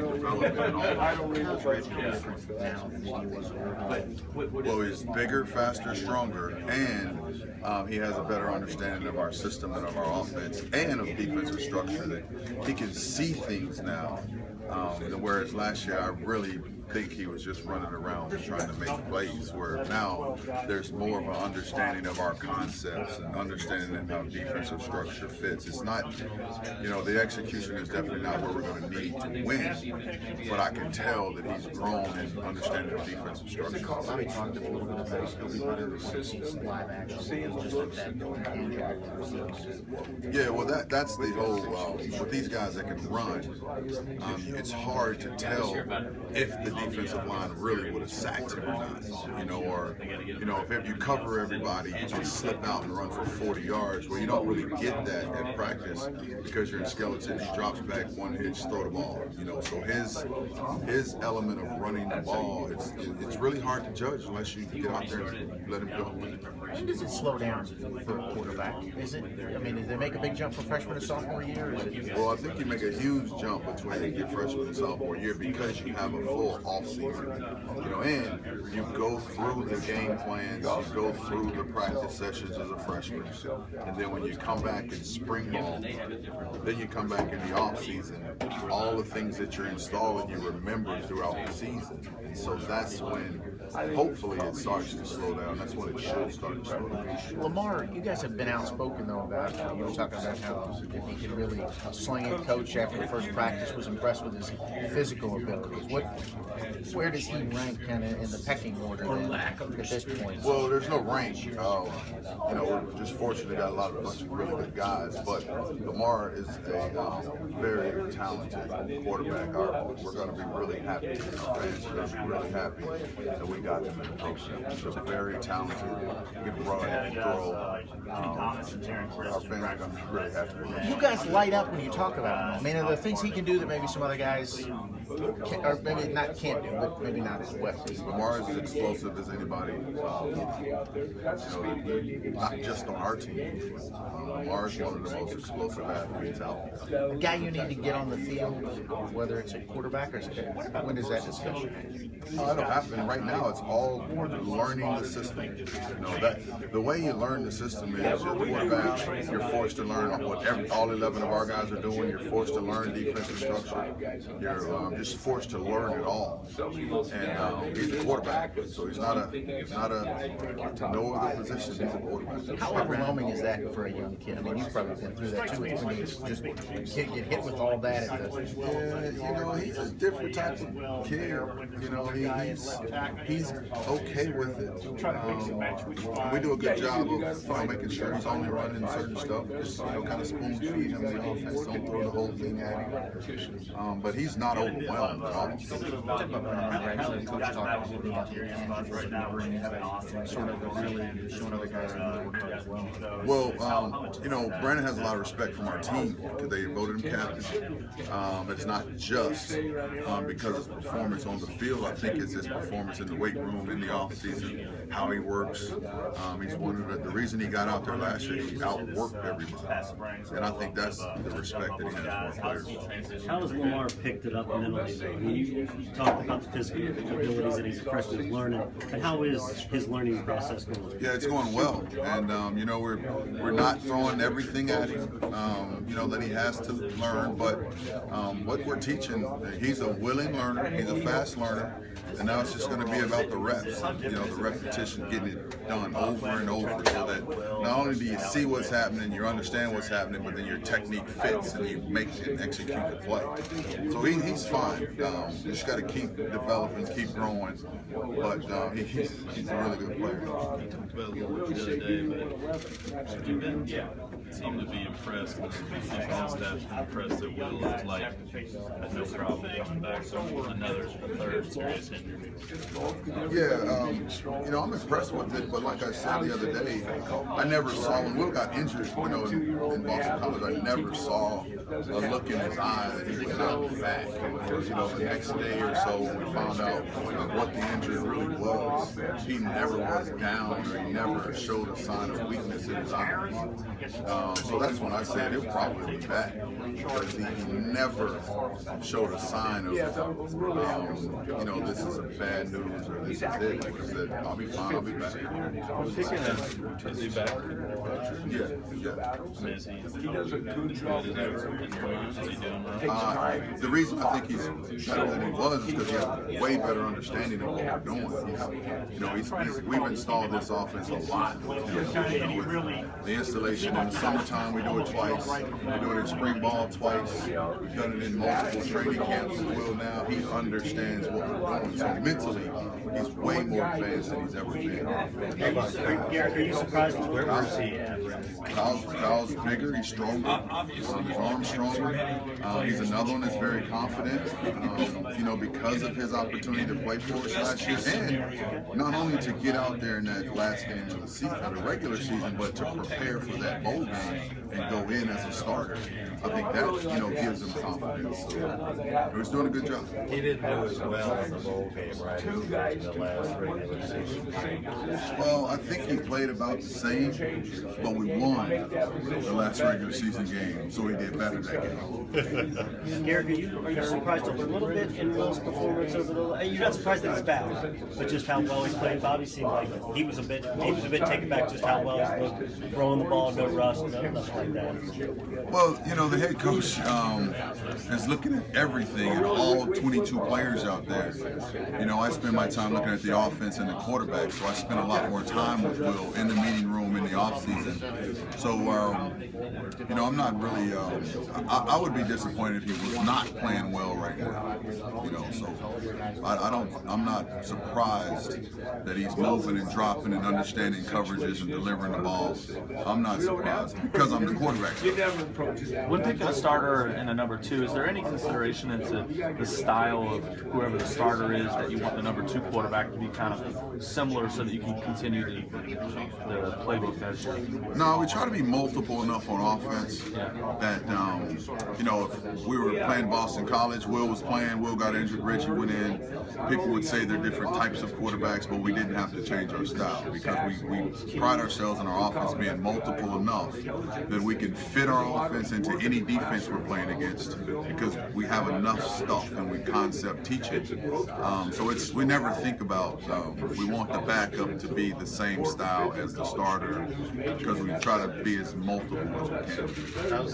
developing and all. Well, he's bigger, faster, stronger, and he has a better understanding of our system and of our offense and of defensive structure. That he can see things now. Whereas last year, I really think he was just running around trying to make plays, where now there's more of an understanding of our concepts and understanding of how defensive structure fits. It's not, the execution is definitely not where we're going to need to win, but I can tell that he's grown in understanding of defensive structure. Bobby talked a little bit about he'll be better once he's live action, just like that intangible. Yeah, well, that's the whole, with these guys that can run, it's hard to tell if the defensive line really would have sacked him or not, if you cover everybody, you just slip out and run for 40 yards. Well, you don't really get that at practice because you're in skeleton. He drops back, one hitch, throw the ball. So his element of running the ball, it's really hard to judge unless you get out there and let him go. When does it slow down for a quarterback? Does they make a big jump from freshman to sophomore year? Well, I think you make a huge jump between your freshman and sophomore year because you have a full off-season, and you go through the game plans, you go through the practice sessions as a freshman, and then when you come back in spring ball, then you come back in the off-season, all the things that you're installing, you remember throughout the season, and so that's when hopefully it starts to slow down. That's when it should start to slow down. Lamar, you guys have been outspoken though about you were talking about how he could really sling it. Coach after the first practice was impressed with his physical abilities. Where does he rank kind of in the pecking order at this point? Well, there's no rank. We're just fortunate to got a bunch of really good guys, but Lamar is a very talented quarterback. We're going to be really happy. Fans are going to be really happy that we got him in the program. He's a very talented, he can run, throw. Our fans are going to be really happy with him. You guys light up when you talk about him. Are there things he can do that maybe some other guys or maybe not can't do, but maybe not as well? Lamar is as explosive as anybody. Not just on our team. Lamar is one of the most explosive athletes out there. A guy you need to get on the field, whether it's a quarterback or when does that discussion? It'll happen right now. It's all learning the system. The way you learn the system is you're quarterback. You're forced to learn what all 11 of our guys are doing. You're forced to learn defensive structure. You're just forced to learn it all. And he's a quarterback, so he's not to no other position. He's a quarterback. How overwhelming is that for a young kid? You've probably been through that too. When you just get hit with all that. He's a different type of kid. He's okay with it. We do a good job of making sure he's only running certain stuff. Just kind of spoon feed him the offense. Don't throw the whole thing at him. But he's not overwhelmed at all. Well, Brandon has a lot of respect from our team because they voted him captain. It's not just because of his performance on the field. I think it's his performance in the weight room, in the off season, how he works. He's one of the reason he got out there last year. He outworked everybody, and I think that's the respect that he has for players. How has Lamar picked it up mentally? You talked about the physical abilities that he's a freshman learning, but how is his learning process going? Yeah, it's going well, and we're not throwing everything at him, that he has to learn, but what we're teaching, he's a willing learner, he's a fast learner, and now it's just going to be about the reps, the repetition, getting it done over and over, so that not only do you see what's happening, you understand what's happening, but then your technique fits and you make and execute the play. So he's fine. You just got to keep developing, keep growing, but he's a really good player. You talked about it a little bit the other day, but have you been seem to be impressed, and the staff's been impressed that Will is like had no problem coming back from a third serious injury. Yeah, I'm impressed with it, but like I said the other day, I never saw when Will got injured, in Boston College, I never saw a look in his eye that he was not back. You know, the next day or so, when we found out what the injury really was, he never was down, or he never showed a sign of weakness in his eyes. So that's when I said he'll probably be back, because he never showed a sign of, you know, this is a bad news or this is it. Like I said, I'll be fine, I'll be back. Is he back? Yeah. I mean, is he good as ever in your mind? Is he doing well? The reason I think he's better than he was is because he has a way better understanding of what we're doing. You know, we've installed this offense a lot. You know, with the installation in the summertime, we do it twice. We do it in spring ball twice. We've done it in multiple training camps with Will now. He understands what we're doing. So mentally, he's way more advanced than he's ever been. Garrick, are you surprised with where was he at? Kyle's bigger, he's stronger, his arm's stronger. He's another one that's very confident, you know, because of his opportunity to play for us last year, and not only to get out there in that last game of the season, of the regular season, but to prepare for that bowl game and go in as a starter. I think that, you know, gives him confidence. So, he's doing a good job. He didn't do as well in the bowl game, right? In the last regular season. Well, I think he played about the same, but we won the last regular season game, so he did better that game. Garrick, are you surprised a little bit in Will's performance over the? You're not surprised that he's back, but just how well he's played. Bobby seemed like he was a bit taken back just how well he's looked, throwing the ball, no rust, nothing like that. Well, you know, the head coach is looking at everything and all 22 players out there. You know, I spend my time looking at the offense and the quarterback, so I spend a lot more time with Will in the meeting room in the offseason. So, you know, I'm not really, I would be disappointed if he was not playing well right now. You know, so I'm not surprised that he's moving and dropping and understanding coverages and delivering the ball. I'm not surprised because I'm the quarterback. When picking a starter and a number two, is there any consideration into the style of whoever the starter is that you want the number two quarterback to be kind of similar so that you can continue the playbook as you? No, we try to be multiple enough on offense that, you know, if we were playing Boston College, Will was playing, Will got injured, Richie went in, people would say they're different types of quarterbacks, but we didn't have to change our style because we pride ourselves in our offense being multiple enough that we can fit our offense into any defense we're playing against because we have enough stuff and we concept teach it. So we never think about, we want the backup to be the same style as the starter because we try to be as multiple as we can.